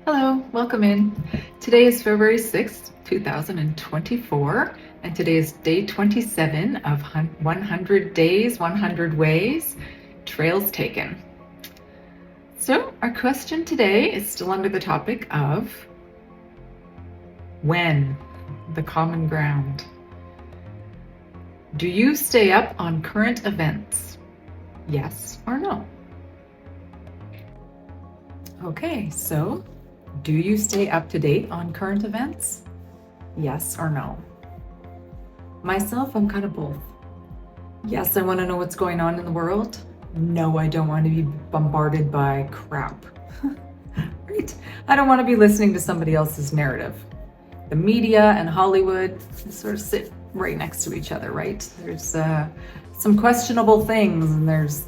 Hello, welcome in. Today is February 6th, 2024, and today is day 27 of 100 Days, 100 Ways, Trails Taken. So, our question today is still under the topic of when, the common ground. Do you stay up on current events? Yes or no? Okay, so do you stay up to date on current events? Yes or no? Myself, I'm kind of both. Yes, I want to know what's going on in the world. No, I don't want to be bombarded by crap. Right? I don't want to be listening to somebody else's narrative. The media and Hollywood sort of sit right next to each other, right? There's some questionable things, and there's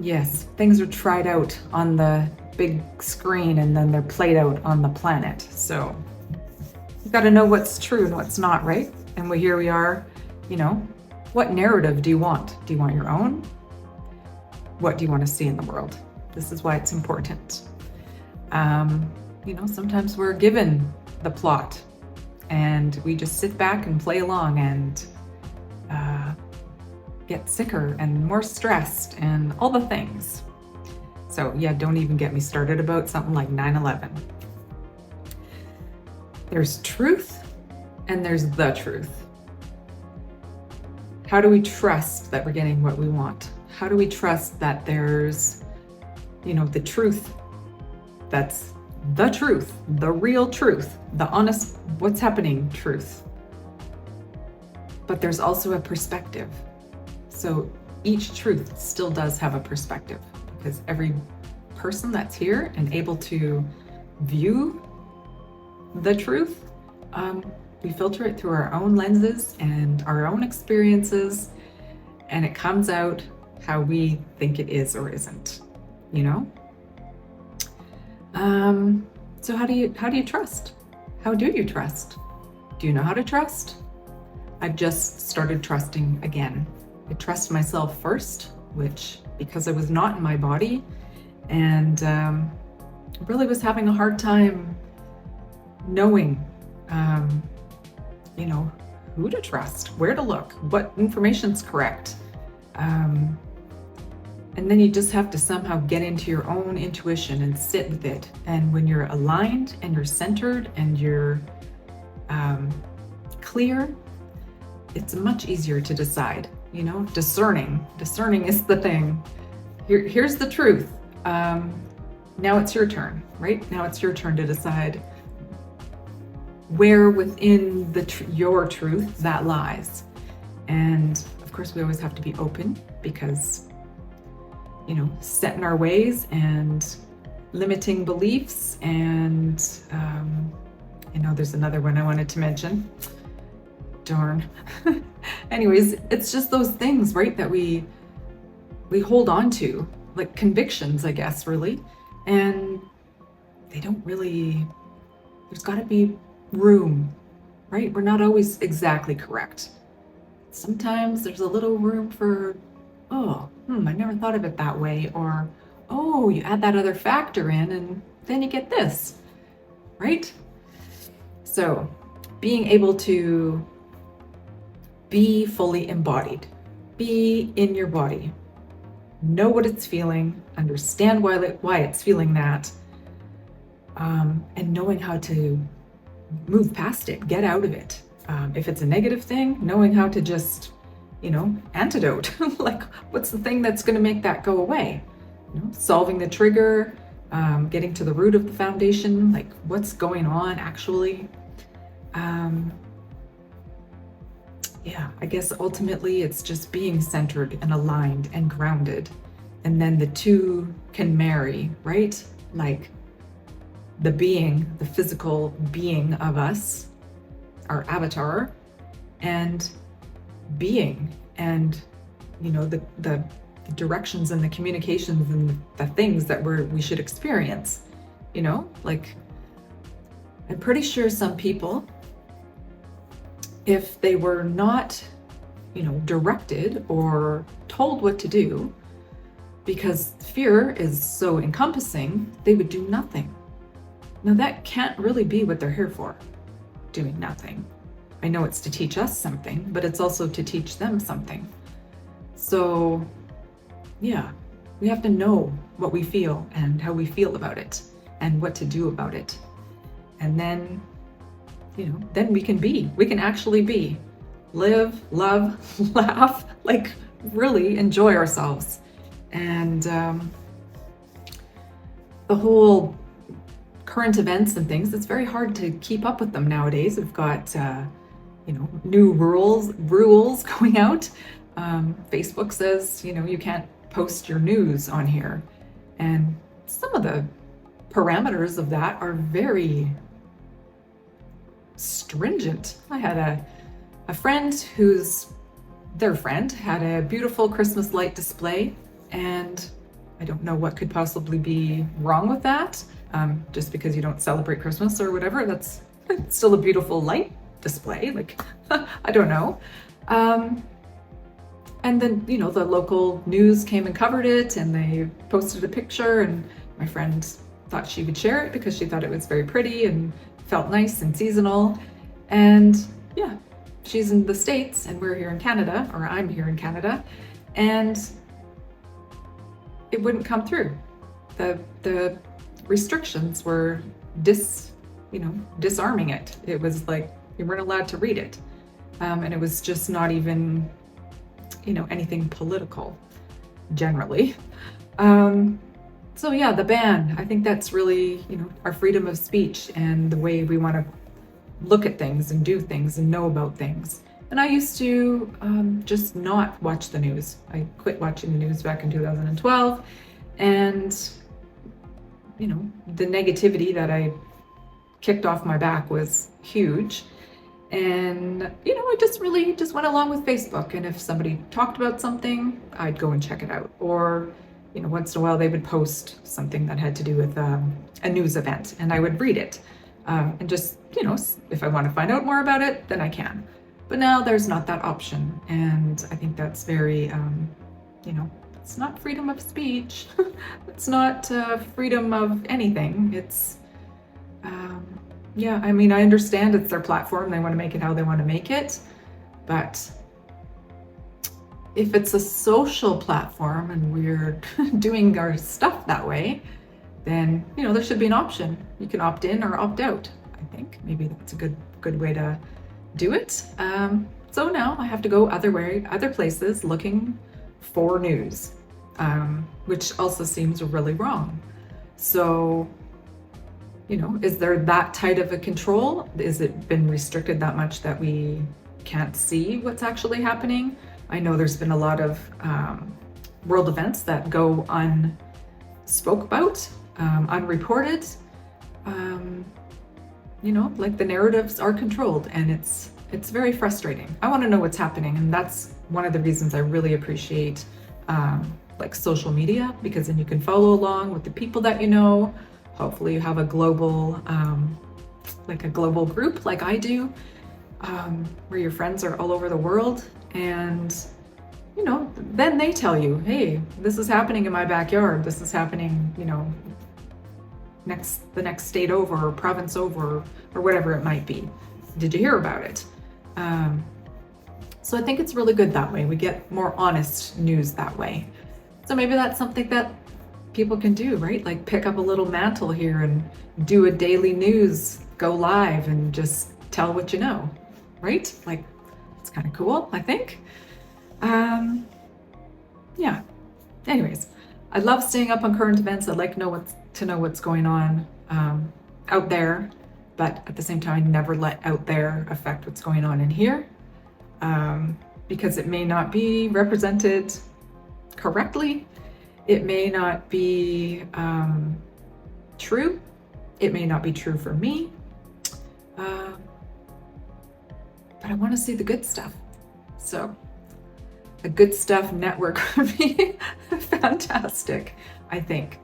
yes, things are tried out on the big screen and then they're played out on the planet. So you've got to know what's true and what's not, right? And here we are, what narrative do you want? Do you want your own? What do you want to see in the world? This is why it's important. Sometimes we're given the plot and we just sit back and play along and get sicker and more stressed and all the things. So yeah, don't even get me started about something like 9/11. There's truth and there's the truth. How do we trust that we're getting what we want? How do we trust that there's, the truth that's the truth, the real truth, the honest, what's happening truth? But there's also a perspective. So each truth still does have a perspective, because every person that's here and able to view the truth, we filter it through our own lenses and our own experiences, and it comes out how we think it is or isn't, So how do you trust? How do you trust? Do you know how to trust? I've just started trusting again. I trust myself first, which because I was not in my body and really was having a hard time knowing, who to trust, where to look, what information's correct. And then you just have to somehow get into your own intuition and sit with it. And when you're aligned and you're centered and you're clear, it's much easier to decide. Discerning is the thing. Here's the truth. Now it's your turn, right? Now it's your turn to decide where within your truth that lies. And of course, we always have to be open, because set in our ways and limiting beliefs, and there's another one I wanted to mention. Darn. Anyways, it's just those things, right, that we hold on to, like convictions, I guess, really. And they don't really, there's got to be room, right? We're not always exactly correct. Sometimes there's a little room for, I never thought of it that way. Or, you add that other factor in and then you get this, right? So being able to be fully embodied, be in your body, know what it's feeling, understand why it's feeling that, and knowing how to move past it, get out of it. If it's a negative thing, knowing how to just, antidote, like what's the thing that's going to make that go away? Solving the trigger, getting to the root of the foundation, like what's going on actually. I guess ultimately it's just being centered and aligned and grounded. And then the two can marry, right? Like the physical being of us, our avatar, and being, and the directions and the communications and the things that we should experience. Like I'm pretty sure some people, if they were not, directed or told what to do, because fear is so encompassing, they would do nothing. Now, that can't really be what they're here for, doing nothing. I know it's to teach us something, but it's also to teach them something. So, yeah, we have to know what we feel and how we feel about it and what to do about it. And then, then we can actually be, live, love, laugh, like really enjoy ourselves. And the whole current events and things, it's very hard to keep up with them nowadays. We've got, new rules going out. Facebook says, you can't post your news on here. And some of the parameters of that are very stringent. I had a friend their friend had a beautiful Christmas light display, and I don't know what could possibly be wrong with that. Just because you don't celebrate Christmas or whatever, that's still a beautiful light display. Like, I don't know. And then, the local news came and covered it, and they posted a picture, and my friend thought she would share it because she thought it was very pretty and felt nice and seasonal. And yeah, she's in the States and we're here in Canada, or I'm here in Canada, and it wouldn't come through. The restrictions were disarming it. It was like you weren't allowed to read it. And it was just not even, anything political generally. So yeah, the ban, I think that's really, our freedom of speech and the way we want to look at things and do things and know about things. And I used to just not watch the news. I quit watching the news back in 2012. And, the negativity that I kicked off my back was huge. And, I just really went along with Facebook. And if somebody talked about something, I'd go and check it out. Or, once in a while they would post something that had to do with a news event, and I would read it. And just, if I want to find out more about it, then I can. But now there's not that option. And I think that's very, it's not freedom of speech. It's not freedom of anything. It's, yeah, I mean, I understand it's their platform. They want to make it how they want to make it. But if it's a social platform and we're doing our stuff that way, then, there should be an option. You can opt in or opt out. I think maybe that's a good way to do it. So now I have to go other places looking for news, which also seems really wrong. So, is there that tight of a control? Is it been restricted that much that we can't see what's actually happening? I know there's been a lot of world events that go unspoke about, unreported. Like the narratives are controlled, and it's very frustrating. I want to know what's happening, and that's one of the reasons I really appreciate like social media, because then you can follow along with the people that you know. Hopefully you have a global group like I do, where your friends are all over the world, and then they tell you, hey, this is happening in my backyard, this is happening, the next state over, or province over, or whatever it might be. Did you hear about it? So I think it's really good that way. We get more honest news that way. So maybe that's something that people can do, right? Like pick up a little mantle here and do a daily news, go live and just tell what you know, right? Like, it's kind of cool, I think. Yeah. Anyways, I love staying up on current events. I like to know what's going on out there, but at the same time, I never let out there affect what's going on in here, because it may not be represented correctly. It may not be true. It may not be true for me. But I want to see the good stuff. So a good stuff network would be fantastic, I think.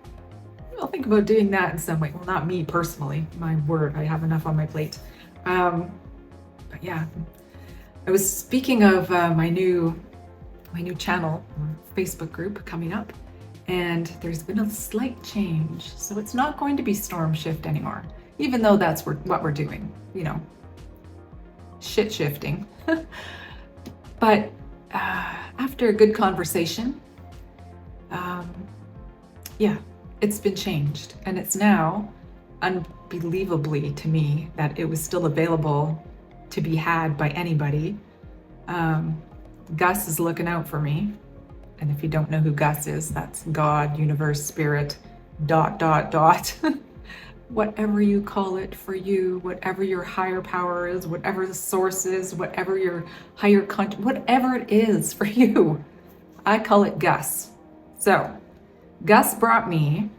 I'll think about doing that in some way. Well, not me personally. My word, I have enough on my plate. But yeah, I was speaking of my new channel, Facebook group coming up, And there's been a slight change. So it's not going to be storm shift anymore, even though that's what we're doing, shit shifting. But after a good conversation, yeah, it's been changed. And it's now unbelievably to me that it was still available to be had by anybody. Gus is looking out for me. And if you don't know who Gus is, that's God, universe, spirit, ... Whatever you call it for you, whatever your higher power is, whatever the source is, whatever your higher whatever it is for you. I call it Gus. So Gus brought me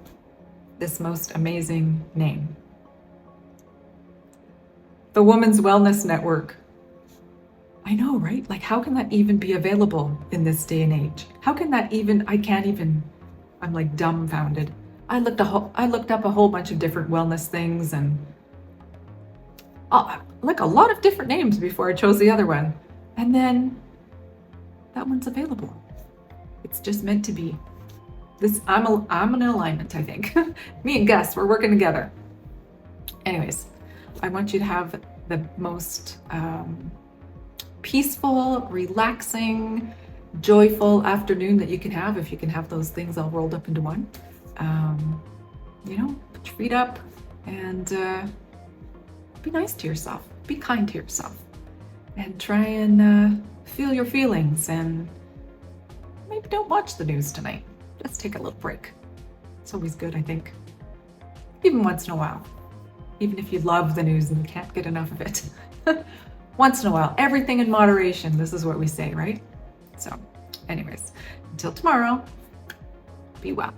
this most amazing name. The Women's Wellness Network. I know, right? Like, how can that even be available in this day and age? How can that even, I'm like dumbfounded. I looked up a whole bunch of different wellness things and like a lot of different names before I chose the other one. And then that one's available. It's just meant to be. I'm in alignment, I think. Me and Gus, we're working together. Anyways, I want you to have the most peaceful, relaxing, joyful afternoon that you can have, if you can have those things all rolled up into one. Put your feet up and be nice to yourself. Be kind to yourself. And try and feel your feelings, and maybe don't watch the news tonight. Just take a little break. It's always good, I think. Even once in a while. Even if you love the news and you can't get enough of it. Once in a while. Everything in moderation. This is what we say, right? So, anyways, until tomorrow, be well.